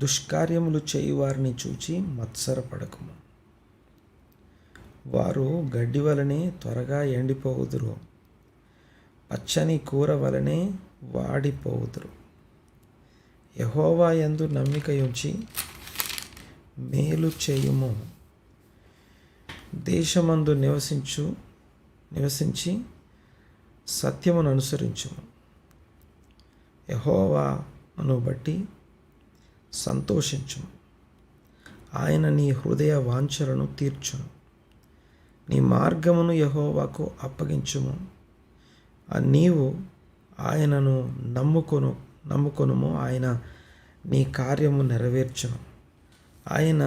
దుష్కార్యములు చేయువారిని చూచి మత్సరపడకుము. వారు గడ్డి వలనే త్వరగా ఎండిపోవుదురు, పచ్చని కూర వలనే వాడిపోవుదురు. యెహోవా యందు నమ్మిక ఉంచి మేలు చేయుము. దేశమందు నివసించి సత్యమును అనుసరించుము. యెహోవాను బట్టి సంతోషించుము. ఆయన నీ హృదయ వాంఛలను తీర్చును. నీ మార్గమును యెహోవాకు అప్పగించుము. నీవు ఆయనను నమ్ముకొనుము. ఆయన నీ కార్యము నెరవేర్చును. ఆయన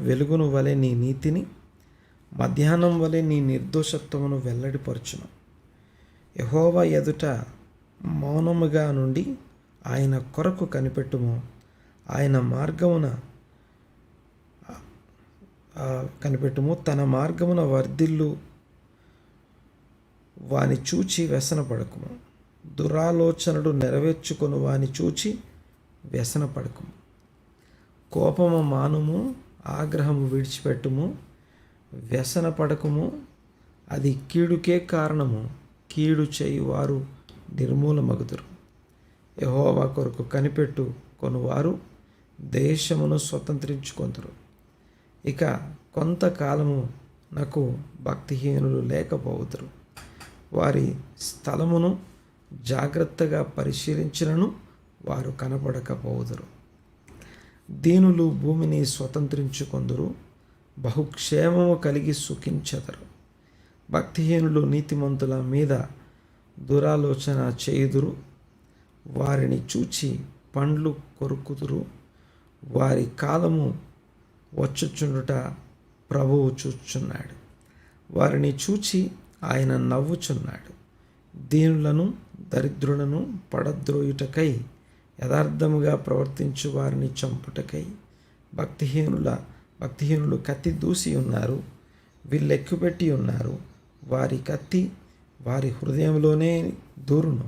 వెలుగును వలె నీ నీతిని, మధ్యాహ్నం వలె నీ నిర్దోషత్వమును వెల్లడిపరచును. యెహోవా ఎదుట మౌనముగా నుండి ఆయన కొరకు కనిపెట్టుము. ఆయన మార్గమున కనిపెట్టుము. తన మార్గమున వర్ధిల్లు వాని చూచి వ్యసనపడకుము. దురాలోచనలు నెరవేర్చుకొని వాని చూచి వ్యసనపడకుము. కోపము మానుము, ఆగ్రహము విడిచిపెట్టుము. వ్యసనపడకుము, అది కీడుకే కారణము. కీడు చేయువారు నిర్మూలమగుదురు. యెహోవా కొరకు కనిపెట్టుకొనువారు దేశమును స్వతంత్రించుకొందురు. ఇక కొంతకాలము నాకు భక్తిహీనులు లేకపోవుదురు. వారి స్థలమును జాగ్రత్తగా పరిశీలించినను వారు కనపడకపోవుదురు. దీనులు భూమిని స్వతంత్రించుకొందురు, బహుక్షేమము కలిగి సుఖించెదరు. భక్తిహీనులు నీతిమంతుల మీద దురాలోచన చేయుదురు. వారిని చూచి పండ్లు కొరుకుదురు. వారి కాలము వచ్చుచుండుట ప్రభువు చూచుచున్నాడు. వారిని చూచి ఆయన నవ్వుచున్నాడు. దీనులను దరిద్రులను పడద్రోయుటకై, యథార్థముగా ప్రవర్తించు వారిని చంపుటకై భక్తిహీనులు కత్తి దూసి ఉన్నారు, విల్లెక్కుపెట్టి ఉన్నారు. వారి కత్తి వారి హృదయంలోనే దూరును,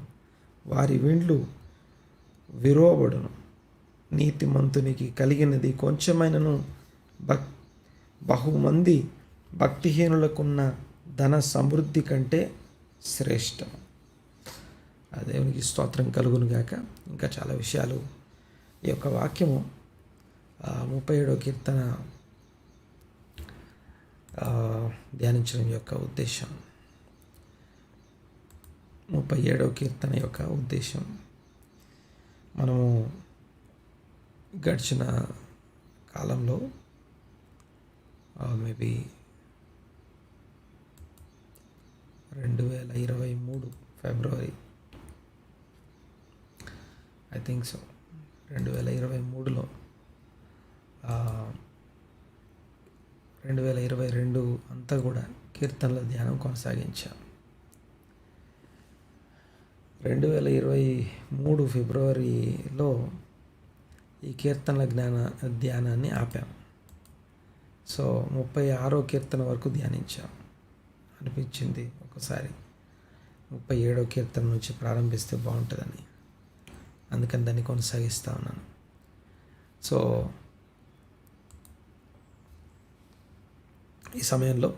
వారి విండ్లు విరోబడును. నీతిమంతునికి కలిగినది కొంచెమైనను బహుమంది భక్తిహీనులకున్న ధన సమృద్ధి కంటే శ్రేష్టం. దేవునికి స్తోత్రం కలుగును గాక. ఇంకా చాలా విషయాలు ఈ యొక్క వాక్యము 37వ కీర్తన ధ్యానించడం యొక్క ఉద్దేశం, 37వ కీర్తన యొక్క ఉద్దేశం, మనము గడిచిన కాలంలో maybe 2023 February, I think so, 2023లో 2022 అంతా కూడా కీర్తనల ధ్యానం కొనసాగించాం. 2023 ఫిబ్రవరిలో ఈ కీర్తనల ధ్యానాన్ని ఆపాం. సో 36వ కీర్తన వరకు ధ్యానించాం. అనిపించింది ఒకసారి 37వ కీర్తన నుంచి ప్రారంభిస్తే బాగుంటుందని, అందుకని దాన్ని కొనసాగిస్తూ ఉన్నాను. సో ఈ సమయంలో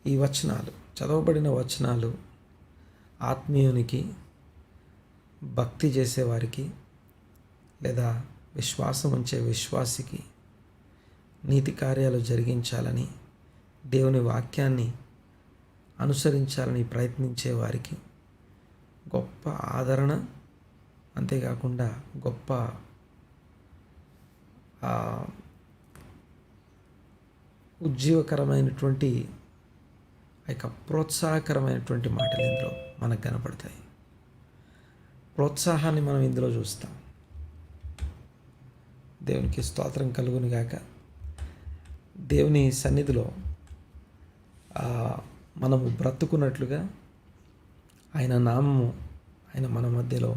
ఈ వచనాలు, చదవబడిన వచనాలు ఆత్మీయునికి, భక్తి చేసేవారికి లేదా విశ్వాసం ఉంచే విశ్వాసికి, నీతి కార్యాలు జరిగించాలని, దేవుని వాక్యాన్ని అనుసరించాలని ప్రయత్నించే వారికి గొప్ప ఆదరణ, అంతేకాకుండా గొప్ప ఉజ్జీవకరమైనటువంటి ప్రోత్సాహకరమైనటువంటి మాటలు ఇందులో మనకు కనపడతాయి. ప్రోత్సాహాన్ని మనం ఇందులో చూస్తాం. దేవునికి స్తోత్రం కలుగును గాక. దేవుని సన్నిధిలో మనము బ్రతుకున్నట్లుగా, ఆయన నామము ఆయన మన మధ్యలో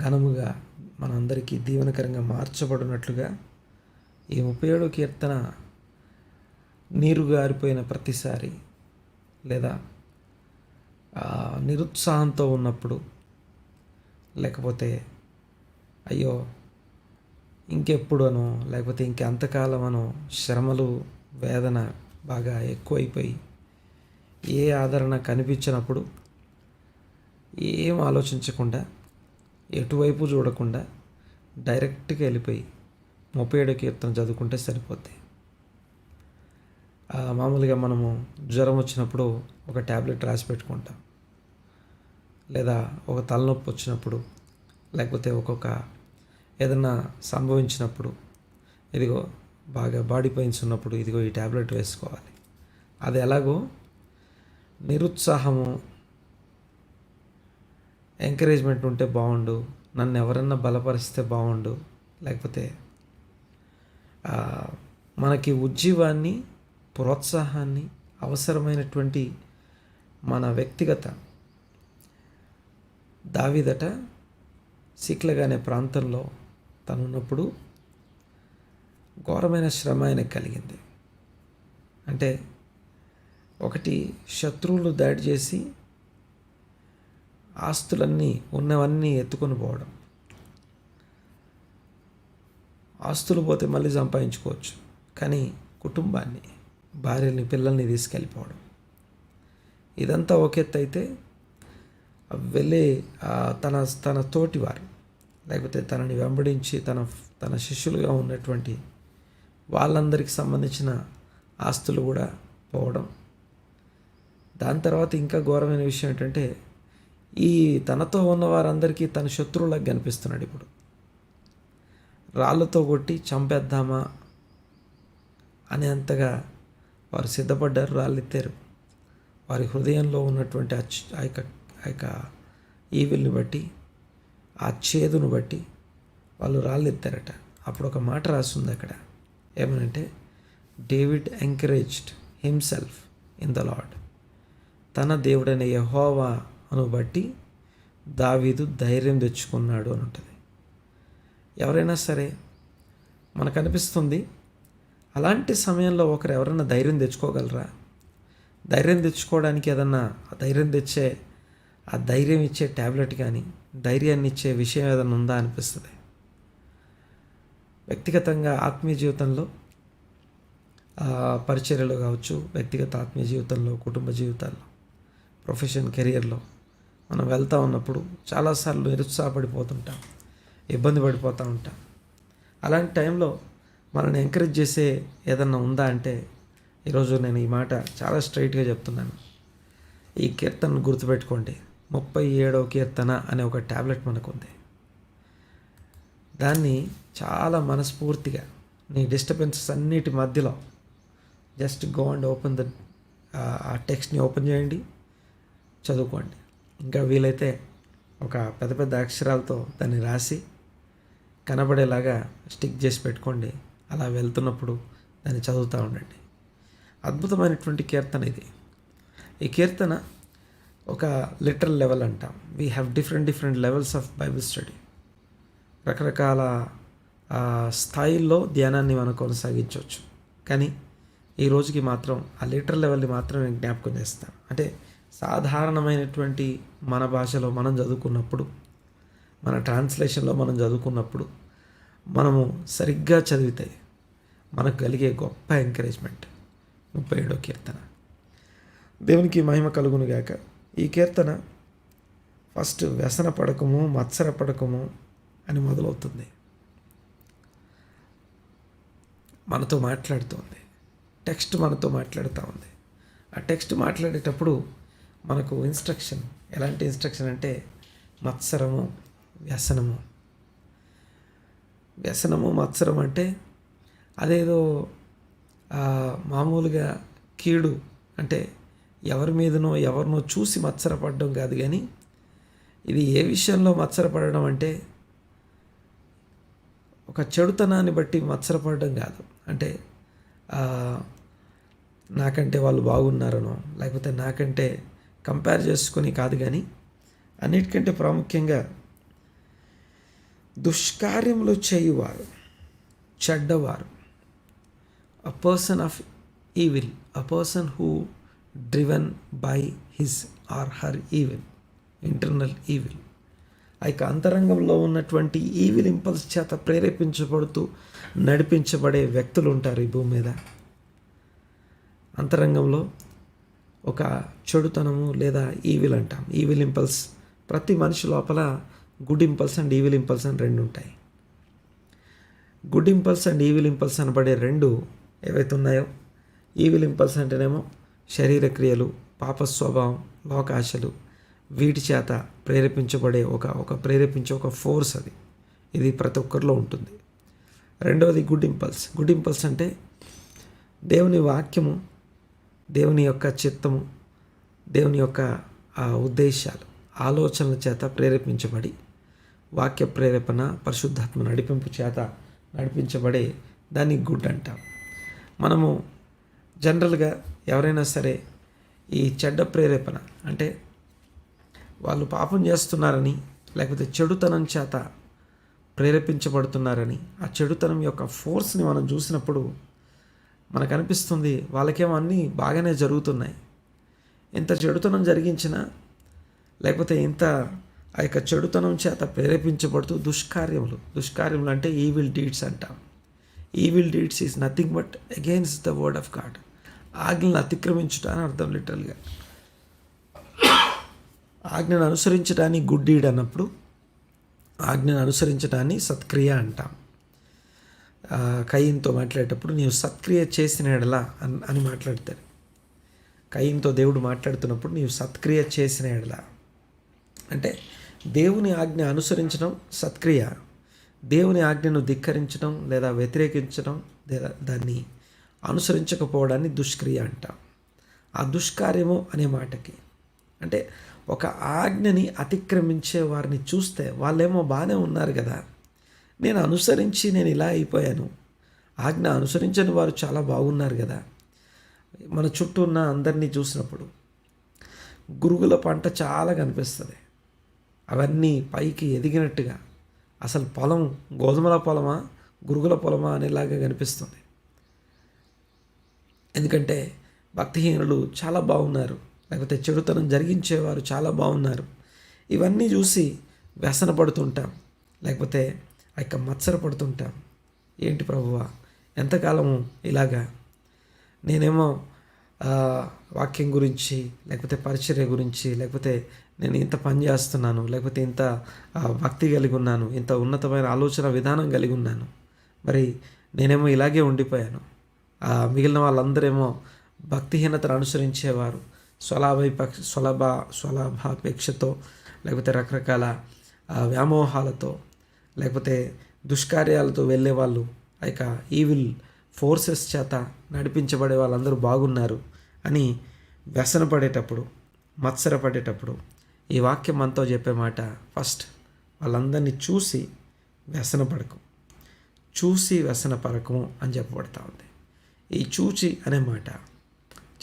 ఘనముగా మనందరికీ దీవెనకరంగా మార్చబడినట్లుగా ఈ 37వ కీర్తన నీరు గారిపోయిన ప్రతిసారి లేదా నిరుత్సాహంతో ఉన్నప్పుడు లేకపోతే అయ్యో ఇంకెప్పుడనో, లేకపోతే ఇంకెంతకాలమనో శ్రమలు, వేదన బాగా ఎక్కువైపోయి ఏ ఆదరణ కనిపించినప్పుడు ఏం ఆలోచించకుండా, ఎటువైపు చూడకుండా డైరెక్ట్గా వెళ్ళిపోయి 37వ కీర్తన చదువుకుంటే సరిపోద్ది. మామూలుగా మనము జ్వరం వచ్చినప్పుడు ఒక ట్యాబ్లెట్ రాసి పెట్టుకుంటాం, లేదా ఒక తలనొప్పి వచ్చినప్పుడు, లేకపోతే ఏదన్నా సంభవించినప్పుడు, ఇదిగో బాగా బాడీ పెయిన్స్ ఉన్నప్పుడు ఇదిగో ఈ ట్యాబ్లెట్ వేసుకోవాలి. అది ఎలాగో నిరుత్సాహము, ఎంకరేజ్మెంట్ ఉంటే బాగుండు, నన్ను ఎవరన్నా బలపరిస్తే బాగుండు, లేకపోతే మనకి ఉజ్జీవాన్ని, ప్రోత్సాహాన్ని, అవసరమైనటువంటి మన వ్యక్తిగత దావీదట సిక్లగ్ అనే ప్రాంతంలో తనున్నప్పుడు ఘోరమైన శ్రమ ఆయనకు కలిగింది. అంటే ఒకటి, శత్రువులు దాడి చేసి ఆస్తులన్నీ ఉన్నవన్నీ ఎత్తుకొని పోవడం. ఆస్తులు పోతే మళ్ళీ సంపాదించుకోవచ్చు, కానీ కుటుంబాన్ని, భార్యని, పిల్లల్ని తీసుకెళ్ళిపోవడం, ఇదంతా ఒక ఎత్తు అయితే వెళ్ళే తన తోటివారు, లేకపోతే తనని వెంబడించి తన శిష్యులుగా ఉన్నటువంటి వాళ్ళందరికీ సంబంధించిన ఆస్తులు కూడా పోవడం. దాని తర్వాత ఇంకా ఘోరమైన విషయం ఏంటంటే, ఈ తనతో ఉన్న వారందరికీ తన శత్రువులకు కనిపిస్తున్నాడు. ఇప్పుడు రాళ్ళతో కొట్టి చంపేద్దామా అనేంతగా వారు సిద్ధపడ్డారు. రాళ్ళు ఎత్తారు. వారి హృదయంలో ఉన్నటువంటి ఆ యొక్క ఈవిల్ని బట్టి, ఆ చేదును బట్టి వాళ్ళు రాళ్ళు ఎత్తారట. అప్పుడు ఒక మాట రాస్తుంది అక్కడ, ఏమనంటే, David encouraged himself in the lord. తన దేవుడైన యెహోవాను బట్టి దావీదు ధైర్యం తెచ్చుకున్నాడు అని ఉంటుంది. ఎవరైనా సరే మనకు అనిపిస్తుంది, అలాంటి సమయంలో ఒకరు ఎవరైనా ధైర్యం తెచ్చుకోగలరా? ధైర్యం తెచ్చుకోవడానికి ఏదన్నా ఆ ధైర్యం ఇచ్చే ట్యాబ్లెట్ కానీ, ధైర్యాన్ని ఇచ్చే విషయం ఏదైనా ఉందా అనిపిస్తుంది. వ్యక్తిగతంగా ఆత్మీయ జీవితంలో, పరిచర్యలో కావచ్చు, వ్యక్తిగత ఆత్మీయ జీవితంలో, కుటుంబ జీవితాల్లో, ప్రొఫెషన్, కెరియర్లో మనం వెళ్తూ ఉన్నప్పుడు చాలాసార్లు నిరుత్సాహపడిపోతుంటాం, ఇబ్బంది పడిపోతూ ఉంటాం. అలాంటి టైంలో మనల్ని ఎంకరేజ్ చేసే ఏదన్నా ఉందా అంటే, ఈరోజు నేను ఈ మాట చాలా స్ట్రైట్గా చెప్తున్నాను. ఈ కీర్తనను గుర్తుపెట్టుకోండి. 37వ కీర్తన అనే ఒక ట్యాబ్లెట్ మనకు ఉంది. దాన్ని చాలా మనస్ఫూర్తిగా నీ డిస్టర్బెన్సెస్ అన్నిటి మధ్యలో జస్ట్ గో అండ్ ఓపెన్ ఆ టెక్స్ట్ని ఓపెన్ చేయండి, చదువుకోండి. ఇంకా వీలైతే ఒక పెద్ద పెద్ద అక్షరాలతో దాన్ని రాసి కనబడేలాగా స్టిక్ చేసి పెట్టుకోండి. అలా వెళ్తున్నప్పుడు దాన్ని చదువుతూ ఉండండి. అద్భుతమైనటువంటి కీర్తన ఇది. ఈ కీర్తన ఒక లిటరల్ లెవెల్ అంటాం. We have different levels of Bible study. రకరకాల స్థాయిల్లో ధ్యానాన్ని మనం కొనసాగించవచ్చు. కానీ ఈ రోజుకి మాత్రం ఆ లిటరల్ లెవెల్ని మాత్రం నేను జ్ఞాపకం చేస్తాను. అంటే సాధారణమైనటువంటి మన భాషలో మనం చదువుకున్నప్పుడు, మన ట్రాన్స్లేషన్లో మనం చదువుకున్నప్పుడు, మనము సరిగ్గా చదివితే మనకు కలిగే గొప్ప ఎంకరేజ్మెంట్ 37వ కీర్తన. దేవునికి మహిమ కలుగును గాక. ఈ కీర్తన ఫస్ట్ వ్యసన పడకము, మత్సర పడకము అని మొదలవుతుంది. మనతో మాట్లాడుతుంది. టెక్స్ట్ మనతో మాట్లాడుతూ ఉంది. ఆ టెక్స్ట్ మాట్లాడేటప్పుడు మనకు ఇన్స్ట్రక్షన్, ఎలాంటి ఇన్స్ట్రక్షన్ అంటే మత్సరము, వ్యసనము, మత్సరం అంటే అదేదో మామూలుగా కీడు, అంటే ఎవరి మీదనో ఎవరినో చూసి మత్సరపడడం కాదు. కానీ ఇది ఏ విషయంలో మత్సరపడడం అంటే ఒక చెడుతనాన్ని బట్టి మత్సరపడడం కాదు. అంటే నాకంటే వాళ్ళు బాగున్నారనో, లేకపోతే నాకంటే కంపేర్ చేసుకొని కాదు. కానీ అన్నిటికంటే ప్రాముఖ్యంగా దుష్కార్యములు చేయువారు, చెడ్డవారు, a person of evil, a person who driven by his or her evil, internal evil, ఆ యొక్క అంతరంగంలో ఉన్నటువంటి ఈవిల్ ఇంపల్స్ చేత ప్రేరేపించబడుతూ నడిపించబడే వ్యక్తులు ఉంటారు ఈ భూమి మీద. అంతరంగంలో ఒక చెడుతనము లేదా ఈవిల్ అంటాం. ఈవిల్ ఇంపల్స్ ప్రతి మనిషి లోపల good impulse and evil impulse అని రెండు ఉంటాయి. Good impulse and evil impulse అనబడే రెండు ఏవైతే ఉన్నాయో, ఈవిల్ ఇంపల్స్ అంటేనేమో శరీర క్రియలు, పాప స్వభావం, లోకాశలు, వీటి చేత ప్రేరేపించబడే ప్రేరేపించే ఒక ఫోర్స్ అది. ఇది ప్రతి ఒక్కరిలో ఉంటుంది. రెండవది గుడ్ ఇంపల్స్. గుడ్ ఇంపల్స్ అంటే దేవుని వాక్యము, దేవుని యొక్క చిత్తము, దేవుని యొక్క ఉద్దేశాలు, ఆలోచనల చేత ప్రేరేపించబడి వాక్య ప్రేరేపణ, పరిశుద్ధాత్మ నడిపింపు చేత నడిపించబడే దాన్ని గుడ్ అంటాం. మనము జనరల్గా ఎవరైనా సరే ఈ చెడ్డ ప్రేరేపణ అంటే వాళ్ళు పాపం చేస్తున్నారని, లేకపోతే చెడుతనం చేత ప్రేరేపించబడుతున్నారని, ఆ చెడుతనం యొక్క ఫోర్స్ని మనం చూసినప్పుడు మనకు అనిపిస్తుంది వాళ్ళకేమో అన్నీ బాగానే జరుగుతున్నాయి. ఇంత చెడుతనం జరిగించినా, లేకపోతే ఇంత ఆ యొక్క చెడుతనం చేత ప్రేరేపించబడుతూ దుష్కార్యములు అంటే ఈవిల్ డీడ్స్ అంటాం. Evil deeds is nothing but against the word of God. ఆజ్ఞలను అతిక్రమించుట అని అర్థం. లిటరల్గా ఆజ్ఞను అనుసరించడాన్ని గుడ్ డీడ్ అన్నప్పుడు, ఆజ్ఞను అనుసరించడాన్ని సత్క్రియ అంటాం. కయ్యంతో మాట్లాడేటప్పుడు నీవు సత్క్రియ చేసిన ఎడలా అని మాట్లాడతారు. కయ్యంతో దేవుడు మాట్లాడుతున్నప్పుడు నీవు సత్క్రియ చేసిన ఎడలా అంటే దేవుని ఆజ్ఞ అనుసరించడం సత్క్రియ, దేవుని ఆజ్ఞను ధిక్కరించడం లేదా వ్యతిరేకించడం లేదా దాన్ని అనుసరించకపోవడాన్ని దుష్క్రియ అంటాం. ఆ దుష్కార్యము అనే మాటకి అంటే ఒక ఆజ్ఞని అతిక్రమించే వారిని చూస్తే వాళ్ళేమో బాగానే ఉన్నారు కదా, నేను అనుసరించి నేను ఇలా అయిపోయాను, ఆజ్ఞ అనుసరించని వారు చాలా బాగున్నారు కదా. మన చుట్టూ ఉన్న అందరినీ చూసినప్పుడు గురుగుల పంట చాలా కనిపిస్తుంది. అవన్నీ పైకి ఎదిగినట్టుగా, అసలు పొలం గోధుమల పొలమా గురుగుల పొలమా అనేలాగా కనిపిస్తుంది. ఎందుకంటే భక్తిహీనులు చాలా బాగున్నారు, లేకపోతే చెడుతనం జరిగించేవారు చాలా బాగున్నారు. ఇవన్నీ చూసి వ్యసన పడుతుంటాం, లేకపోతే ఆ యొక్క మత్సరపడుతుంటాం. ఏంటి ప్రభువా ఎంతకాలము ఇలాగా, నేనేమో వాక్యం గురించి, లేకపోతే పరిచర్య గురించి, లేకపోతే నేను ఇంత పని చేస్తున్నాను, లేకపోతే ఇంత భక్తి కలిగి ఉన్నాను, ఇంత ఉన్నతమైన ఆలోచన విధానం కలిగి ఉన్నాను, మరి నేనేమో ఇలాగే ఉండిపోయాను. మిగిలిన వాళ్ళందరేమో భక్తిహీనతను అనుసరించేవారు, స్వలాభాపేక్షతో, లేకపోతే రకరకాల వ్యామోహాలతో, లేకపోతే దుష్కార్యాలతో వెళ్ళే వాళ్ళు, ఆ యొక్క ఈవిల్ ఫోర్సెస్ చేత నడిపించబడే వాళ్ళందరూ బాగున్నారు అని వ్యసనపడేటప్పుడు, మత్సరపడేటప్పుడు ఈ వాక్యం మనతో చెప్పే మాట, ఫస్ట్ వాళ్ళందరినీ చూసి వ్యసనపడకు, చూసి వ్యసనపడకము అని చెప్పబడతా ఉంది. ఈ చూచి అనే మాట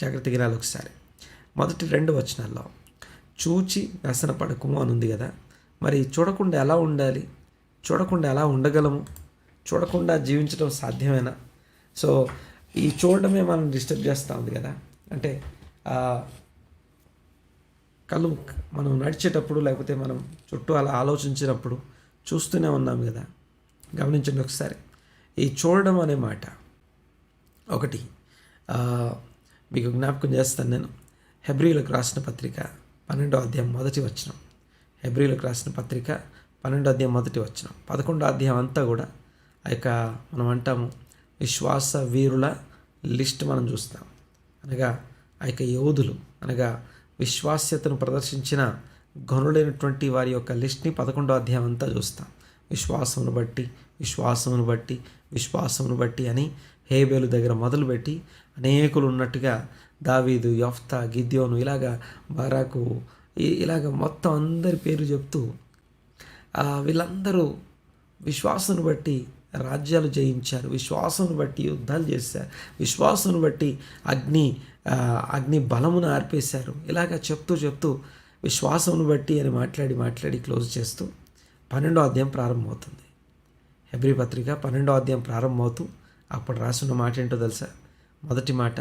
జాగ్రత్త వినాలి ఒకసారి. మొదటి 2 వచనాల్లో చూచి వ్యసనపడకము అని ఉంది కదా. మరి చూడకుండా ఎలా ఉండాలి, చూడకుండా ఎలా ఉండగలము, చూడకుండా జీవించడం సాధ్యమేనా? సో ఈ చూడడమే మనం డిస్టర్బ్ చేస్తూ ఉంది కదా. అంటే కళ్ళు మనం నడిచేటప్పుడు, లేకపోతే మనం చుట్టూ అలా ఆలోచించినప్పుడు చూస్తూనే ఉన్నాం కదా. గమనించండి ఒకసారి. ఈ చూడడం అనే మాట ఒకటి మీకు జ్ఞాపకం చేస్తాను నేను. హెబ్రీలకు రాసిన పత్రిక 12వ అధ్యాయం 1వ వచనం. హెబ్రీలకు రాసిన పత్రిక 12వ అధ్యాయం 1వ వచనం. 11వ అధ్యాయం అంతా కూడా ఆ యొక్క మనం అంటాము విశ్వాస వీరుల లిస్ట్ మనం చూస్తాం. అనగా ఆ యొక్క యోధులు, అనగా విశ్వాస్యతను ప్రదర్శించిన గనులైనటువంటి వారి యొక్క లిస్ట్ని 11వ అధ్యాయం అంతా చూస్తాం. విశ్వాసమును బట్టి అని హేబేలు దగ్గర మొదలుపెట్టి అనేకులు ఉన్నట్టుగా దావీదు, యెఫ్తా, గిద్యోను, ఇలాగా బారాకు, ఇలాగ మొత్తం అందరి పేరు చెప్తూ వీళ్ళందరూ విశ్వాసాన్ని బట్టి రాజ్యాలు జయించారు, విశ్వాసాన్ని బట్టి యుద్ధాలు చేశారు, విశ్వాసాన్ని బట్టి అగ్ని బలమును ఆర్పేశారు. ఇలాగ చెప్తూ విశ్వాసమును బట్టి అని మాట్లాడి క్లోజ్ చేస్తూ 12వ అధ్యాయం ప్రారంభమవుతుంది. హెబ్రీ పత్రిక 12వ అధ్యాయం ప్రారంభమవుతూ అప్పుడు రాసిన మాట ఏంటో తెలుసా? మొదటి మాట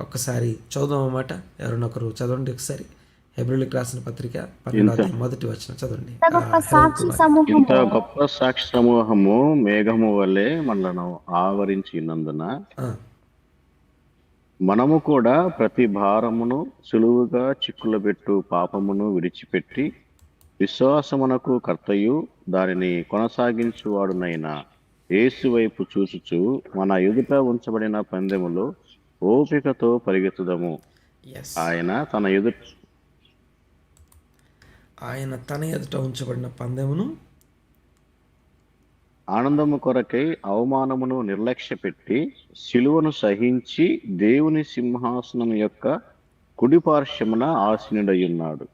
ఒక్కసారి చదువుదాం మాట, ఎవరినొకరు చదవండి ఒకసారి. హెబ్రీయులకు రాసిన పత్రిక ఇంత 12:1 చదవండి. ఇంత గొప్ప హెరోల్ సాక్షి కుమార్. ఇంత సమూహము గొప్ప సాక్షి సమూహము మేఘము వలె మనలను ఆవరించినందున ఆ, మనము కూడా ప్రతి భారమును సులువుగా చిక్కులబెట్టు పాపమును విడిచిపెట్టి విశ్వాసమునకు కర్తయు దానిని కొనసాగించువాడునైన యేసు వైపు చూచుచు మన ఎదుట ఉంచబడిన పందెములో ఓపికతో పరిగెత్తుదము. ఎస్, ఆయన తన ఎదుట ఉంచబడిన పందెమును ఆనందము కొరకై అవమానమును నిర్లక్ష్యపెట్టి శిలువను సహించి దేవుని సింహాసనం యొక్క కుడి పార్శ్వమున ఆసీనుడయ్యున్నాడు.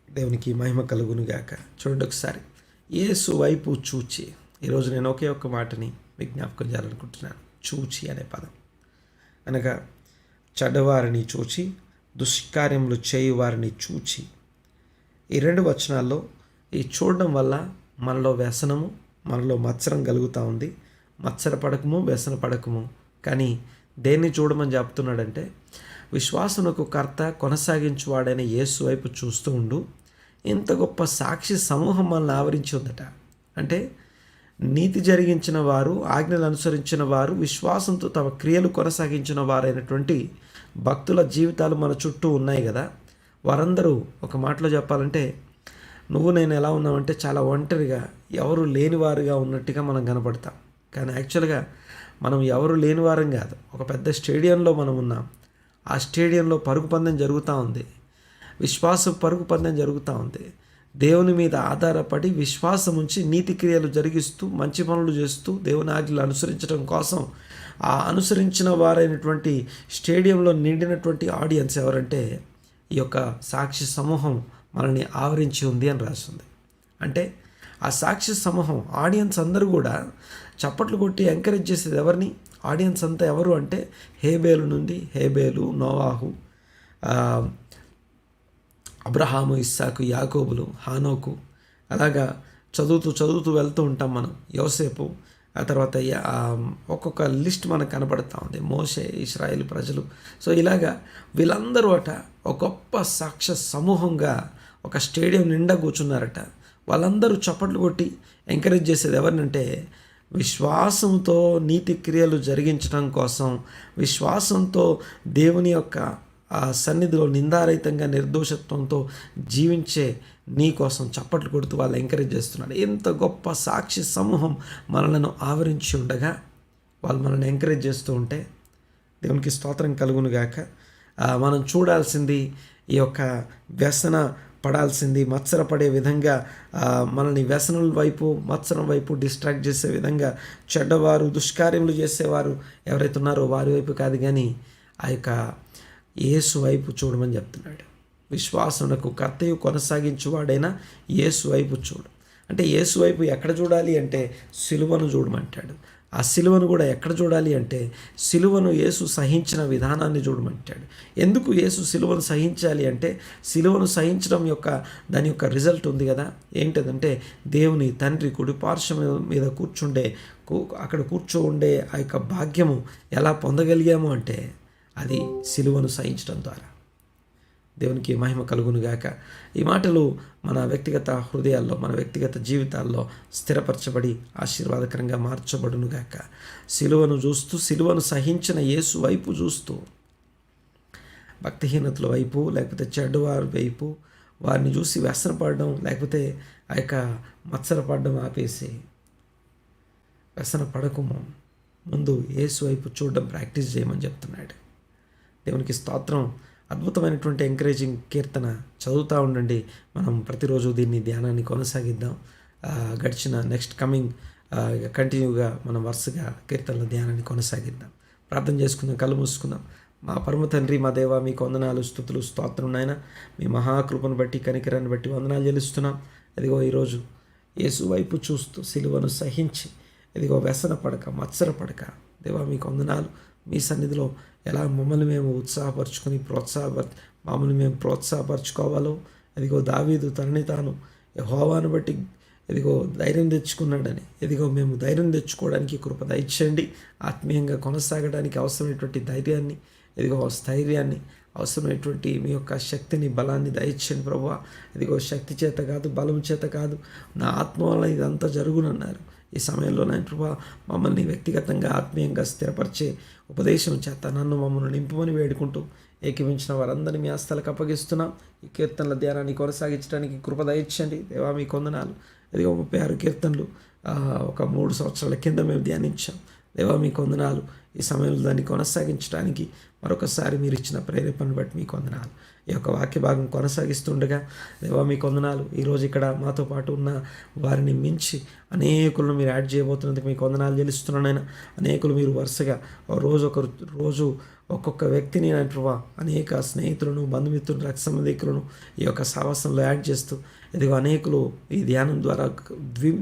దేవునికి మహిమ కలుగును గాక. చూడండి ఒకసారి, యేసు వైపు చూచి. ఈరోజు నేను ఒకే ఒక్క మాటని మీకు జ్ఞాపకం చేయాలనుకుంటున్నాను. చూచి అనే పదం అనగా చెడ్డవారిని చూచి, దుష్కార్యములు చేయువారిని చూచి. ఈ 2 వచనాల్లో ఈ చూడడం వల్ల మనలో వ్యసనము, మనలో మత్సరం కలుగుతూ ఉంది. మత్సర పడకము, వ్యసన పడకము. కానీ దేన్ని చూడమని చెప్తున్నాడంటే, విశ్వాసమునకు కర్త కొనసాగించువాడైన యేసు వైపు చూస్తూ ఉండు. ఇంత గొప్ప సాక్షి సమూహం మనల్ని ఆవరించి ఉందట. అంటే నీతి జరిగించిన వారు, ఆజ్ఞలు అనుసరించిన వారు, విశ్వాసంతో తమ క్రియలు కొనసాగించిన వారైనటువంటి భక్తుల జీవితాలు మన చుట్టూ ఉన్నాయి కదా. వారందరూ ఒక మాటలో చెప్పాలంటే, నువ్వు నేను ఎలా ఉన్నామంటే చాలా ఒంటరిగా, ఎవరు లేనివారుగా ఉన్నట్టుగా మనం కనపడతాం. కానీ యాక్చువల్గా మనం ఎవరు లేనివారం కాదు. ఒక పెద్ద స్టేడియంలో మనం ఉన్నాం. ఆ స్టేడియంలో పరుగు పందెం జరుగుతూ ఉంది. విశ్వాస పరుగు పందెం జరుగుతూ ఉంది. దేవుని మీద ఆధారపడి విశ్వాసం ఉంచి నీతి క్రియలు జరిగిస్తూ మంచి పనులు చేస్తూ దేవుని ఆజ్ఞలు అనుసరించడం కోసం ఆ అనుసరించిన వారైనటువంటి స్టేడియంలో నిండినటువంటి ఆడియన్స్ ఎవరంటే ఈ యొక్క సాక్షి సమూహం మనల్ని ఆవరించి ఉంది అని రాస్తుంది. అంటే ఆ సాక్షి సమూహం ఆడియన్స్ అందరూ కూడా చప్పట్లు కొట్టి ఎంకరేజ్ చేసేది ఎవరిని? ఆడియన్స్ అంతా ఎవరు అంటే హేబేలు నుండి, హేబేలు, నోవాహు, అబ్రహాము, ఇస్సాకు, యాకోబులు, హానోకు, అలాగా చదువుతూ వెళ్తూ ఉంటాం మనం. యోసేపు, ఆ తర్వాత ఒక్కొక్క లిస్ట్ మనకు కనపడుతూ ఉంది. మోషే, ఇశ్రాయేల్ ప్రజలు. సో ఇలాగా వీళ్ళందరూ ఒక గొప్ప సాక్ష్య సమూహంగా ఒక స్టేడియం నిండా కూర్చున్నారట. వాళ్ళందరూ చప్పట్లు కొట్టి ఎంకరేజ్ చేసేది ఎవరినంటే విశ్వాసంతో నీతి క్రియలు జరిగించడం కోసం, విశ్వాసంతో దేవుని యొక్క ఆ సన్నిధిలో నిందారహితంగా నిర్దోషత్వంతో జీవించే నీ కోసం చప్పట్లు కొడుతూ వాళ్ళు ఎంకరేజ్ చేస్తున్నాడు. ఎంత గొప్ప సాక్షి సమూహం మనలను ఆవరించి ఉండగా వాళ్ళు మనల్ని ఎంకరేజ్ చేస్తూ ఉంటే దేవునికి స్తోత్రం కలుగును గాక. మనం చూడాల్సింది ఈ యొక్క వ్యసన పడాల్సింది, మత్సరపడే విధంగా మనల్ని వ్యసనం వైపు, మత్సరం వైపు డిస్ట్రాక్ట్ చేసే విధంగా చెడ్డవారు, దుష్కార్యములు చేసేవారు ఎవరైతే ఉన్నారో వారి వైపు కాదు, కానీ ఆ యొక్క యేసు వైపు చూడమని చెప్తున్నాడు. విశ్వాసమునకు కర్తయు కొనసాగించువాడైనా యేసు వైపు చూడు. అంటే యేసు వైపు ఎక్కడ చూడాలి అంటే సిలువను చూడమంటాడు. ఆ సిలువను కూడా ఎక్కడ చూడాలి అంటే సిలువను యేసు సహించిన విధానాన్ని చూడమంటాడు. ఎందుకు యేసు సిలువను సహించాలి అంటే సిలువను సహించడం యొక్క దాని యొక్క రిజల్ట్ ఉంది కదా. ఏంటంటే దేవుని తండ్రి కుడి పార్శ్వం మీద అక్కడ ఉండే ఆ యొక్క భాగ్యము ఎలా పొందగలిగాము అంటే అది సిలువను సహించడం ద్వారా. దేవునికి మహిమ కలుగును గాక. ఈ మాటలు మన వ్యక్తిగత హృదయాల్లో, మన వ్యక్తిగత జీవితాల్లో స్థిరపరచబడి ఆశీర్వాదకరంగా మార్చబడును గాక. సిలువను చూస్తూ, సిలువను సహించిన యేసు వైపు చూస్తూ, భక్తిహీనతల వైపు లేకపోతే చెడ్డవారి వైపు వారిని చూసి వ్యసనపడడం లేకపోతే ఆ యొక్క మత్సరపడడం ఆపేసి వ్యసన పడకము ముందు యేసు వైపు చూడడం ప్రాక్టీస్ చేయమని చెప్తున్నాడు. దేవునికి స్తోత్రం. అద్భుతమైనటువంటి ఎంకరేజింగ్ కీర్తన చదువుతూ ఉండండి. మనం ప్రతిరోజు దీన్ని ధ్యానాన్ని కొనసాగిద్దాం. గడిచిన నెక్స్ట్ కమింగ్ కంటిన్యూగా మనం వరుసగా కీర్తనల ధ్యానాన్ని కొనసాగిద్దాం. ప్రార్థన చేసుకుందాం, కళ్ళు మూసుకుందాం. మా పరమ తండ్రి, మా దేవ, మీకు వందనాలు, స్తుతులు, స్తోత్రం నాయన. మీ మహాకృపను బట్టి, కనికరాన్ని బట్టి వందనాలు చెల్లిస్తున్నాం. ఇదిగో ఈరోజు యేసు వైపు చూస్తూ సిలువను సహించి, ఇదిగో వ్యసన పడక, మత్సర పడక, దేవా మీకు వందనాలు. మీ సన్నిధిలో ఎలా మమ్మల్ని మేము మమ్మల్ని మేము ప్రోత్సాహపరచుకోవాలో, ఇదిగో దావీదు తనని తాను యెహోవాను బట్టి ఇదిగో ధైర్యం తెచ్చుకున్నాడని, ఇదిగో మేము ధైర్యం తెచ్చుకోవడానికి కృప దయచేయండి. ఆత్మీయంగా కొనసాగడానికి అవసరమైనటువంటి ధైర్యాన్ని, ఇదిగో స్థైర్యాన్ని, అవసరమైనటువంటి మీ యొక్క శక్తిని, బలాన్ని దయచేయండి ప్రభువా. ఇదిగో శక్తి చేత కాదు, బలం చేత కాదు, నా ఆత్మ వల్ల ఇదంతా జరుగునన్నారు. ఈ సమయంలో నాయన ప్రభువా, మమ్మల్ని వ్యక్తిగతంగా ఆత్మీయంగా స్థిరపరిచే ఉపదేశం చేత నన్ను మమ్మల్ని నింపమని వేడుకుంటూ ఏకీవించిన వారందరినీ మీ హస్తాలకు అప్పగిస్తున్నాం. ఈ కీర్తనల ధ్యానాన్ని కొనసాగించడానికి కృప దయచేయండి దేవా. మీ కొందనాలు. ఇదిగో 36 కీర్తనలు ఒక 3 సంవత్సరాల కింద మేము ధ్యానించాం దేవా. మీ కొందనాలు. ఈ సమయంలో దాన్ని కొనసాగించడానికి మరొకసారి మీరు ఇచ్చిన ప్రేరేపణను బట్టి మీ కొందనాలు. ఈ యొక్క వాక్య భాగం కొనసాగిస్తుండగా దేవా మీ కొందనాలు. ఈరోజు ఇక్కడ మాతో పాటు ఉన్న వారిని మించి అనేకులను మీరు యాడ్ చేయబోతున్నందుకు మీ కొందనాలు చెల్లిస్తున్నానైనా. అనేకులు మీరు వరుసగా రోజు ఒక్కొక్క వ్యక్తిని ఆయన ప్రభా, అనేక స్నేహితులను, బంధుమిత్రులను, రక్త సంబంధికులను ఈ యొక్క సావాసంలో యాడ్ చేస్తూ ఇదిగో అనేకులు ఈ ధ్యానం ద్వారా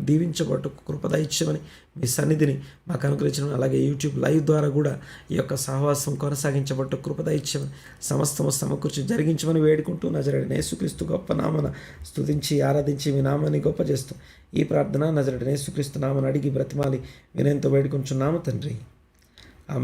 దీవించబట్టు కృప దయచేయమని మీ సన్నిధిని మాకు అనుగ్రహించడం, అలాగే యూట్యూబ్ లైవ్ ద్వారా కూడా ఈ యొక్క సహవాసం కొనసాగించబట్టు కృప దయచేయమని, సమస్తము సమకూర్చి జరిగించమని వేడుకుంటూ నజరేయుడైన యేసుక్రీస్తు గొప్ప నామన స్తుతించి ఆరాధించి మీ నామాన్ని గొప్ప చేస్తూ ఈ ప్రార్థన నజరేయుడైన యేసుక్రీస్తు నామని అడిగి బ్రతిమాలి వినయంతో వేడుకుంటున్నాము తండ్రి.